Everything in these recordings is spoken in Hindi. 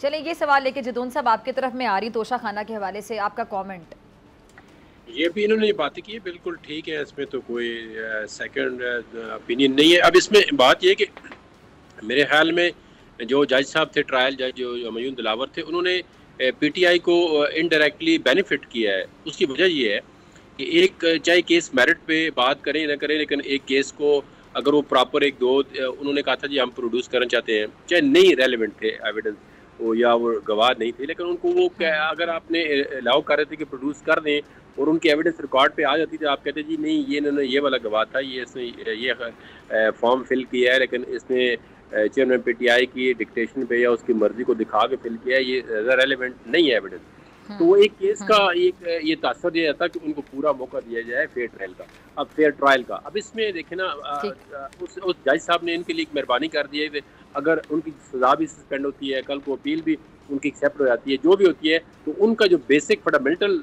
चलिए ये सवाल लेके जदून साहब आपकी तरफ में आ रही तोशा खाना के हवाले से आपका कमेंट। ये भी इन्होंने बातें की बिल्कुल ठीक है, इसमें तो कोई सेकंड ओपिनियन नहीं है। अब इसमें बात ये कि मेरे ख्याल में जो जज साहब थे, ट्रायल जज जो हुमायूं दिलावर थे, उन्होंने पीटीआई को इनडायरेक्टली बेनिफिट किया है। उसकी वजह ये है कि एक चाहे केस मेरिट पे बात करें ना करें, लेकिन एक केस को अगर वो प्रॉपर एक दो उन्होंने कहा था जी हम प्रोड्यूस करना चाहते हैं, चाहे नहीं रेलिवेंट थे एविडेंस वो या वो गवाह नहीं थे, लेकिन उनको वो अगर आपने अलाउ कर रहे थे कि प्रोड्यूस कर दें और उनकी एविडेंस रिकॉर्ड पे आ जाती थी, आप कहते जी नहीं ये इन्होंने ये वाला गवाह था, ये इसने ये फॉर्म फिल किया है, लेकिन इसने चेयरमैन पीटीआई की डिक्टेशन पे या उसकी मर्जी को दिखा के फिल किया है, ये रेलिवेंट नहीं है एविडेंस। तो वो एक केस का एक ये तासर दिया जाता कि उनको पूरा मौका दिया जाए फेयर ट्रायल का। अब फेयर ट्रायल का अब इसमें देखे ना उस जज साहब ने इनके लिए एक मेहरबानी कर दी है कि अगर उनकी सजा भी सस्पेंड होती है, कल को अपील भी उनकी एक्सेप्ट हो जाती है, जो भी होती है, तो उनका जो बेसिक फंडामेंटल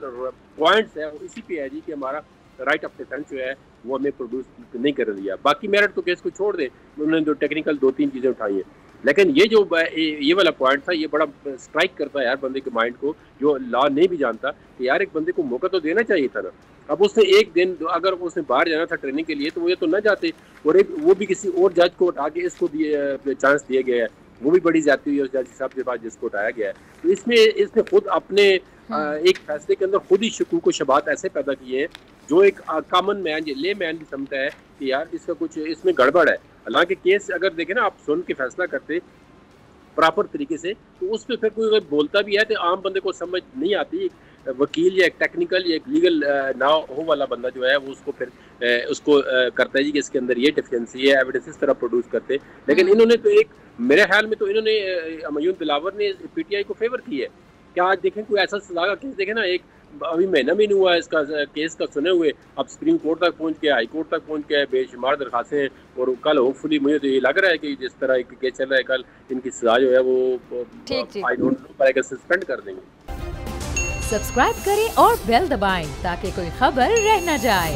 पॉइंट्स है वो इसी पे है जी कि हमारा राइट ऑफ डिफेंस जो है वो हमें प्रोड्यूस नहीं कर दिया। बाकी मेरिट तो केस को छोड़ दे, उन्होंने जो टेक्निकल 2-3 चीज़ें उठाई हैं, लेकिन ये जो ये वाला पॉइंट था ये बड़ा स्ट्राइक करता है यार बंदे के माइंड को, जो लॉ नहीं भी जानता कि यार एक बंदे को मौका तो देना चाहिए था ना। अब उसने एक दिन अगर उसने बाहर जाना था ट्रेनिंग के लिए तो वो ये तो न जाते, और वो भी किसी और जज को उठा के इसको चांस दिया गया है, वो भी बड़ी जाती हुई है उस जज साहब के पास जिसको उठाया गया है। तो इसने खुद अपने एक फैसले के अंदर खुद ही शकूक व शबात ऐसे पैदा किए हैं जो एक कॉमन मैन ले मैन भी समझता है कि यार इसका कुछ इसमें गड़बड़ है। हालांकि केस अगर देखें ना आप सुन के फैसला करते प्रॉपर तरीके से, तो उस पर फिर कोई बोलता भी है तो आम बंदे को समझ नहीं आती। वकील या एक टेक्निकल या एक लीगल ना हो वाला बंदा जो है वो उसको फिर उसको करता है जी कि इसके अंदर ये डिफिशिएंसी है, एविडेंस इस तरह प्रोड्यूस करते। लेकिन इन्होंने तो एक मेरे ख्याल में तो इन्होंने हुमायूं दिलावर ने पीटीआई को फेवर की है। क्या आज देखें कोई ऐसा सजा का केस देखें ना, एक अभी महीना भी नहीं हुआ इसका केस का सुने हुए, अब सुप्रीम कोर्ट तक पहुंच गया, हाई कोर्ट तक पहुंच गया, बेशुमार दरखास्तें हैं, और कल होपफुली मुझे तो ये लग रहा है कि जिस तरह एक केस चल रहा है कल इनकी सजा जो है वो आई डोंट नो सस्पेंड कर देंगे। सब्सक्राइब करें और बेल दबाएं ताकि कोई खबर रह न जाए।